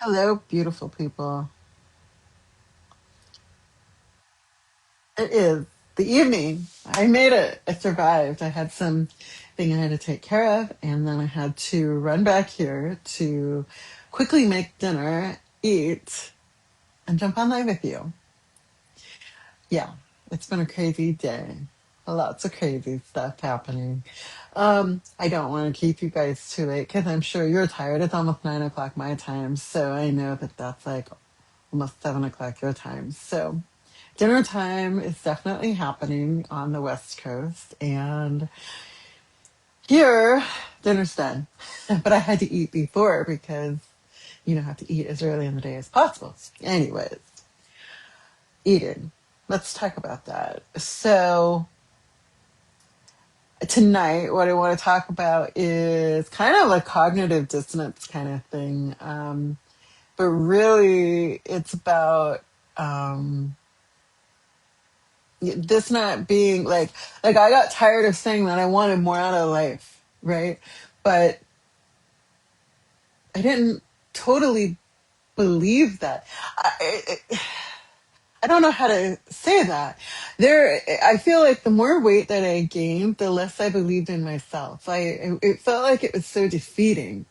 Hello, beautiful people. It is the evening. I made it. I survived. I had some thing I had to take care of, and then I had to run back here to quickly make dinner, eat, and jump on live with you. Yeah, it's been a crazy day. Lots of crazy stuff happening. I don't want to keep you guys too late because I'm sure you're tired. It's almost 9 o'clock my time, so I know that that's like almost 7 o'clock your time. So dinner time is definitely happening on the West Coast, and here dinner's done. But I had to eat before because I have to eat as early in the day as possible. Anyways, eating. Let's talk about that. So tonight, what I want to talk about is kind of a cognitive dissonance kind of thing, but really it's about. This not being like I got tired of saying that I wanted more out of life, right? But I didn't totally believe that. I don't know how to say that. I feel like the more weight that I gained, the less I believed in myself. It felt like it was so defeating,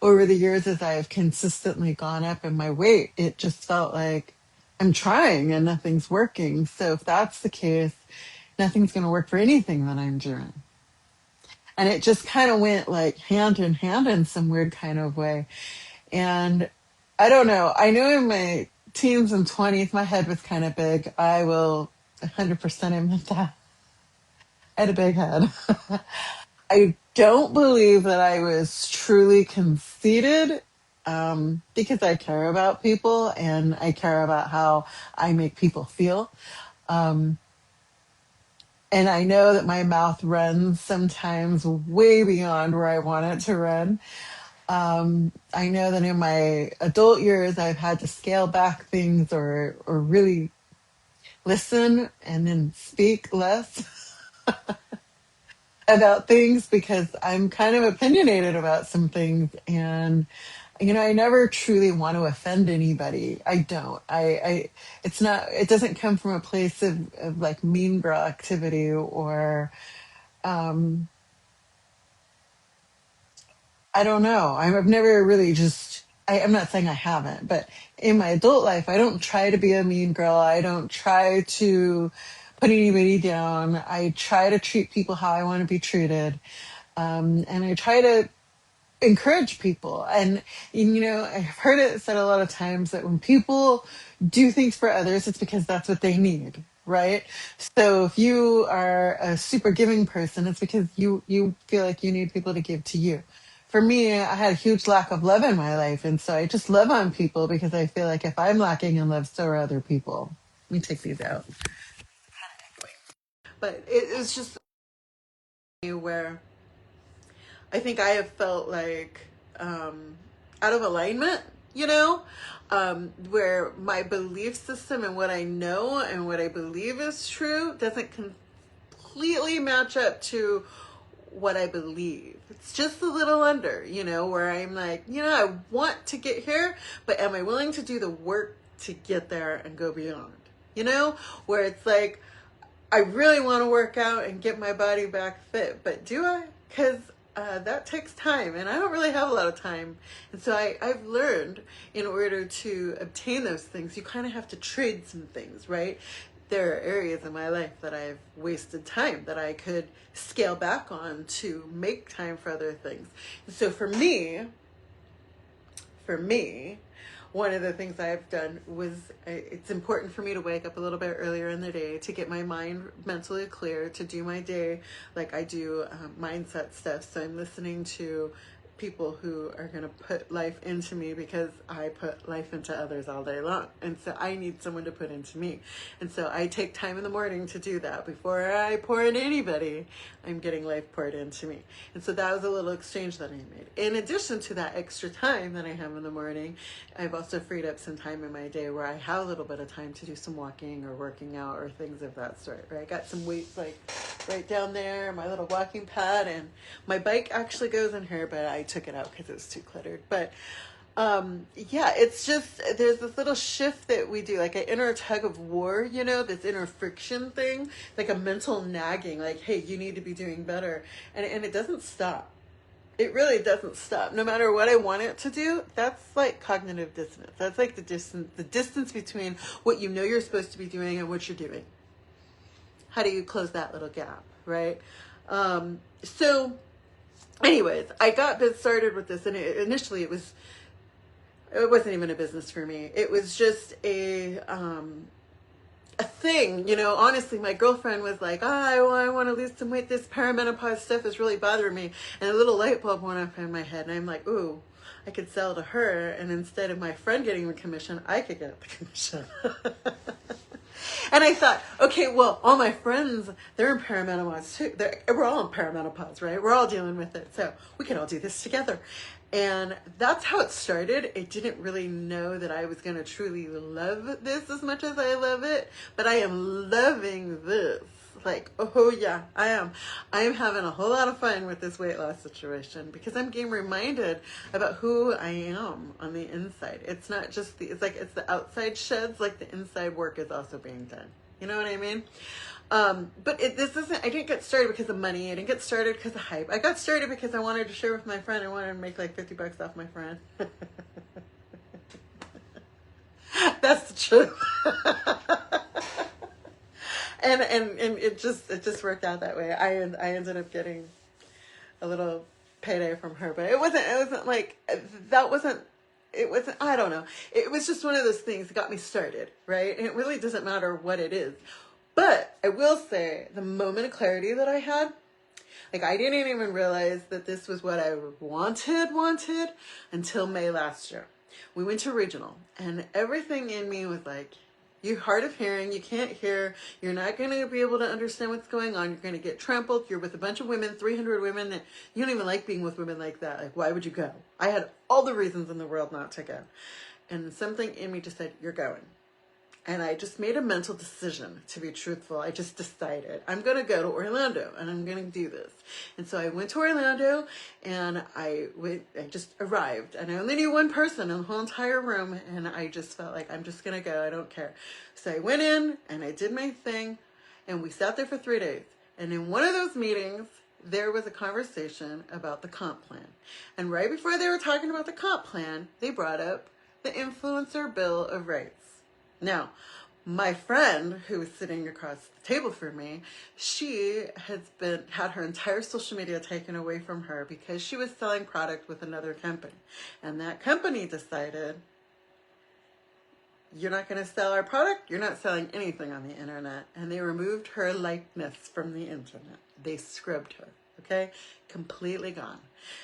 over the years as I've consistently gone up in my weight. It just felt like I'm trying and nothing's working. So if that's the case, nothing's going to work for anything that I'm doing. And it just kind of went like hand in hand in some weird kind of way. And I don't know. I know in my teens and 20s, my head was kind of big. I will 100% admit that. I had a big head. I don't believe that I was truly conceited because I care about people and I care about how I make people feel. Um, and I know that my mouth runs sometimes way beyond where I want it to run. I know that in my adult years, I've had to scale back things or really listen and then speak less about things because I'm kind of opinionated about some things. And, I never truly want to offend anybody. I don't. It's not, it doesn't come from a place of like mean girl activity or, um, I don't know. I've never really I'm not saying I haven't, but in my adult life, I don't try to be a mean girl. I don't try to put anybody down. I try to treat people how I want to be treated. And I try to encourage people. And, I've heard it said a lot of times that when people do things for others, it's because that's what they need. Right. So if you are a super giving person, it's because you feel like you need people to give to you. For me, I had a huge lack of love in my life. And so I just love on people because I feel like if I'm lacking in love, so are other people. Let me take these out. But it's just where I think I have felt like out of alignment, where my belief system and what I know and what I believe is true doesn't completely match up to what I believe. It's just a little under, where I'm like, I want to get here, but am I willing to do the work to get there and go beyond? Where it's like, I really want to work out and get my body back fit, but do I? Because that takes time, and I don't really have a lot of time. And so I've learned in order to obtain those things, you kind of have to trade some things, right? There are areas in my life that I've wasted time that I could scale back on to make time for other things. And so for me, one of the things I've done was it's important for me to wake up a little bit earlier in the day to get my mind mentally clear, to do my day like I do mindset stuff. So I'm listening to people who are going to put life into me because I put life into others all day long. And so I need someone to put into me. And so I take time in the morning to do that. Before I pour into anybody, I'm getting life poured into me. And so that was a little exchange that I made. In addition to that extra time that I have in the morning, I've also freed up some time in my day where I have a little bit of time to do some walking or working out or things of that sort, right? I got some weights like right down there, my little walking pad, and my bike actually goes in here, but I took it out because it was too cluttered. But Yeah, it's just there's this little shift that we do, like an inner tug of war, this inner friction thing, like a mental nagging, like, hey, you need to be doing better. And it doesn't stop. It really doesn't stop. No matter what I want it to do, that's like cognitive dissonance. That's like the distance between what you know you're supposed to be doing and what you're doing. How do you close that little gap, right? So anyways, I got started with this, and initially it wasn't even a business for me. It was just a thing, honestly. My girlfriend was like, I want to lose some weight. This perimenopause stuff is really bothering me. And a little light bulb went up in my head, and I'm like, ooh, I could sell to her, and instead of my friend getting the commission, I could get the commission. And I thought, okay, well, all my friends, they're in perimenopause too. We're all in perimenopause, right? We're all dealing with it. So we can all do this together. And that's how it started. I didn't really know that I was going to truly love this as much as I love it. But I am loving this. Like, oh yeah, I am. I am having a whole lot of fun with this weight loss situation because I'm getting reminded about who I am on the inside. It's not just it's the outside sheds, like the inside work is also being done. You know what I mean? But I didn't get started because of money. I didn't get started because of hype. I got started because I wanted to share with my friend. I wanted to make like $50 off my friend. That's the truth. And it just worked out that way. I ended up getting a little payday from her, but it wasn't like that wasn't it wasn't I don't know. It was just one of those things that got me started, right? And it really doesn't matter what it is. But I will say the moment of clarity that I had, like I didn't even realize that this was what I wanted until May last year. We went to regional, and everything in me was like, you're hard of hearing, you can't hear, you're not going to be able to understand what's going on, you're going to get trampled, you're with a bunch of women, 300 women, that you don't even like being with women like that. Like, why would you go? I had all the reasons in the world not to go. And something in me just said, you're going. And I just made a mental decision, to be truthful. I just decided I'm going to go to Orlando and I'm going to do this. And so I went to Orlando and I just arrived, and I only knew one person in the whole entire room. And I just felt like I'm just going to go. I don't care. So I went in and I did my thing, and we sat there for 3 days. And in one of those meetings, there was a conversation about the comp plan. And right before they were talking about the comp plan, they brought up the Influencer Bill of Rights. Now, my friend who was sitting across the table from me, she had her entire social media taken away from her because she was selling product with another company. And that company decided, you're not going to sell our product, you're not selling anything on the internet. And they removed her likeness from the internet. They scrubbed her, okay? Completely gone.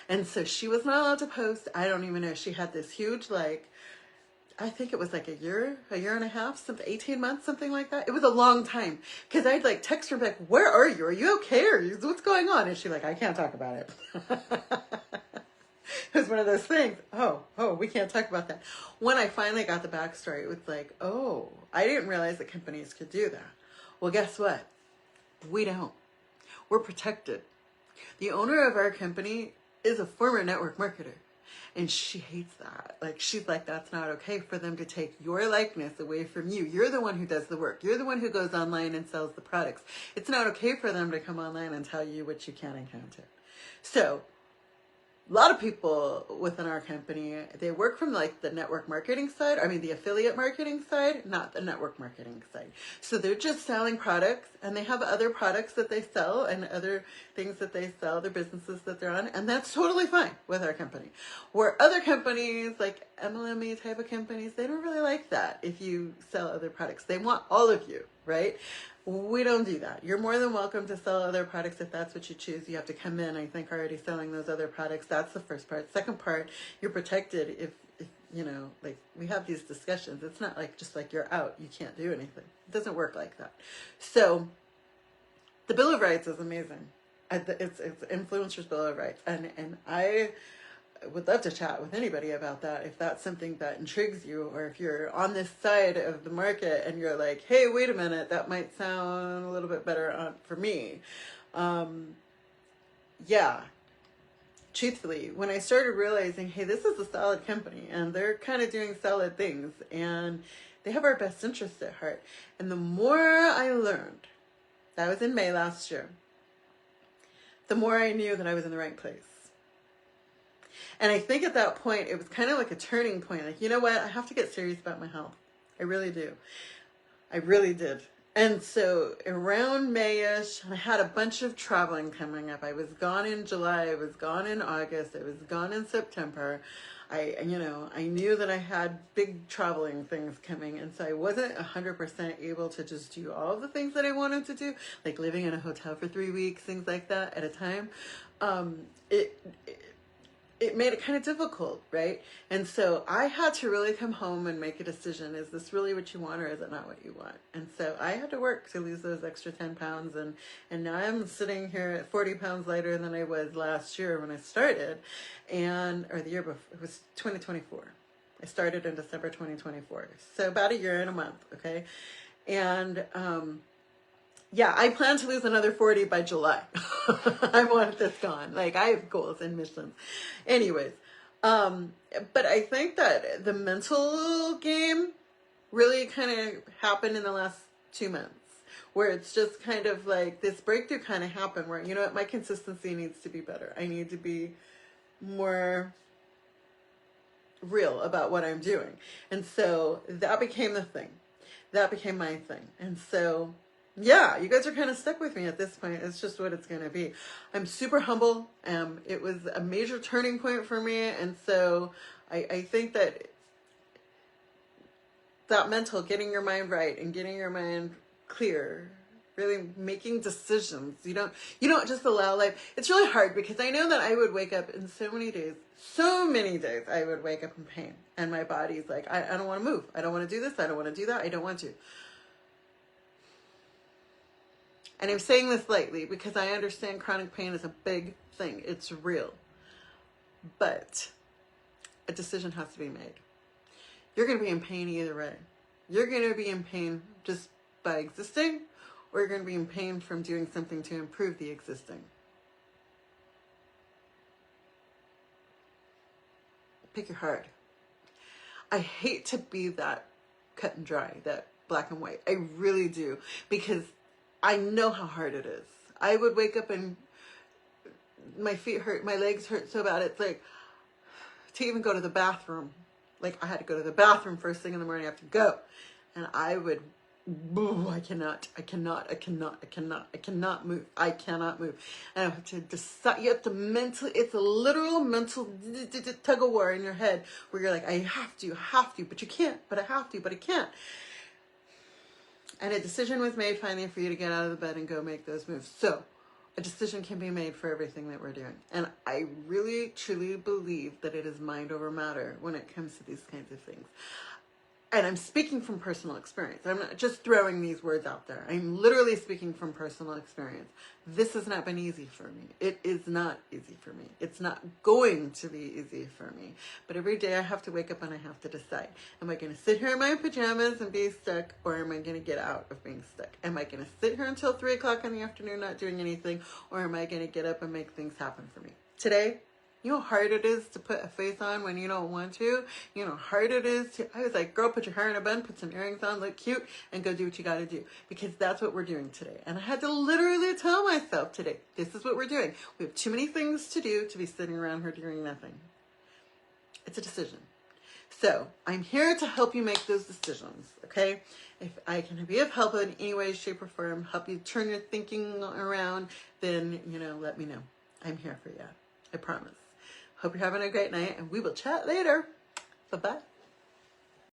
And so she was not allowed to post. I don't even know. She had this huge, I think it was like a year and a half, 18 months, something like that. It was a long time because I'd text her back, where are you? Are you okay? What's going on? And she's like, I can't talk about it. It was one of those things. Oh, we can't talk about that. When I finally got the backstory, it was like, oh, I didn't realize that companies could do that. Well, guess what? We don't. We're protected. The owner of our company is a former network marketer. And she hates that. She's like, that's not okay for them to take your likeness away from you. You're the one who does the work. You're the one who goes online and sells the products. It's not okay for them to come online and tell you what you can and can't do. So a lot of people within our company, they work from the network marketing side. I mean, the affiliate marketing side, not the network marketing side. So they're just selling products, and they have other products that they sell and other things that they sell, their businesses that they're on. And that's totally fine with our company. Where other companies, like MLME type of companies, they don't really like that if you sell other products. They want all of you, right? We don't do that. You're more than welcome to sell other products if that's what you choose. You have to come in, I think, already selling those other products. That's the first part. Second part, you're protected if we have these discussions. It's not just you're out, you can't do anything. It doesn't work like that. So the Bill of Rights is amazing. It's Influencer's Bill of Rights. And I would love to chat with anybody about that if that's something that intrigues you, or if you're on this side of the market and you're like, hey, wait a minute, that might sound a little bit better for me. Yeah, truthfully, when I started realizing, hey, this is a solid company and they're kind of doing solid things and they have our best interests at heart. And the more I learned, that was in May last year, the more I knew that I was in the right place. And I think at that point, it was kind of like a turning point. Like, you know what? I have to get serious about my health. I really do. I really did. And so around May-ish, I had a bunch of traveling coming up. I was gone in July. I was gone in August. I was gone in September. I knew that I had big traveling things coming. And so I wasn't 100% able to just do all the things that I wanted to do, like living in a hotel for 3 weeks, things like that at a time. It made it kind of difficult, right? And so I had to really come home and make a decision. Is this really what you want or is it not what you want? And so I had to work to lose those extra 10 pounds. And now I'm sitting here at 40 pounds lighter than I was last year when I started. Or the year before, it was 2024. I started in December 2024. So about a year and a month, okay? And yeah, I plan to lose another 40 by July. I want this gone. Like, I have goals and missions. Anyways, but I think that the mental game really kind of happened in the last 2 months, where it's just kind of like this breakthrough kind of happened where, you know what, my consistency needs to be better. I need to be more real about what I'm doing. And so that became the thing. That became my thing. And so yeah, you guys are kind of stuck with me at this point. It's just what it's going to be. I'm super humble. It was a major turning point for me. And so I think that mental, getting your mind right and getting your mind clear, really making decisions. You don't just allow life. It's really hard because I know that I would wake up in so many days I would wake up in pain. And my body's like, I don't want to move. I don't want to do this. I don't want to do that. I don't want to. And I'm saying this lightly because I understand chronic pain is a big thing. It's real. But a decision has to be made. You're going to be in pain either way. You're going to be in pain just by existing, or you're going to be in pain from doing something to improve the existing. Pick your heart. I hate to be that cut and dry, that black and white. I really do. Because I know how hard it is. I would wake up and my feet hurt, my legs hurt so bad. It's like, to even go to the bathroom. Like, I had to go to the bathroom first thing in the morning. I have to go. And I would, I cannot move. I cannot move. And I have to decide, you have to mentally, it's a literal mental tug of war in your head where you're like, I have to, but you can't, but I have to, but I can't. And a decision was made finally for you to get out of the bed and go make those moves. So a decision can be made for everything that we're doing. And I really, truly believe that it is mind over matter when it comes to these kinds of things. And I'm speaking from personal experience. I'm not just throwing these words out there. I'm literally speaking from personal experience. This has not been easy for me. It is not easy for me. It's not going to be easy for me. But every day I have to wake up and I have to decide. Am I going to sit here in my pajamas and be stuck, or am I going to get out of being stuck? Am I going to sit here until 3 o'clock in the afternoon not doing anything, or am I going to get up and make things happen for me? Today, you know how hard it is to put a face on when you don't want to? You know how hard it is to, I was like, girl, put your hair in a bun, put some earrings on, look cute, and go do what you got to do. Because that's what we're doing today. And I had to literally tell myself today, this is what we're doing. We have too many things to do to be sitting around here doing nothing. It's a decision. So I'm here to help you make those decisions, okay? If I can be of help in any way, shape, or form, help you turn your thinking around, then, let me know. I'm here for you. I promise. Hope you're having a great night, and we will chat later. Bye-bye.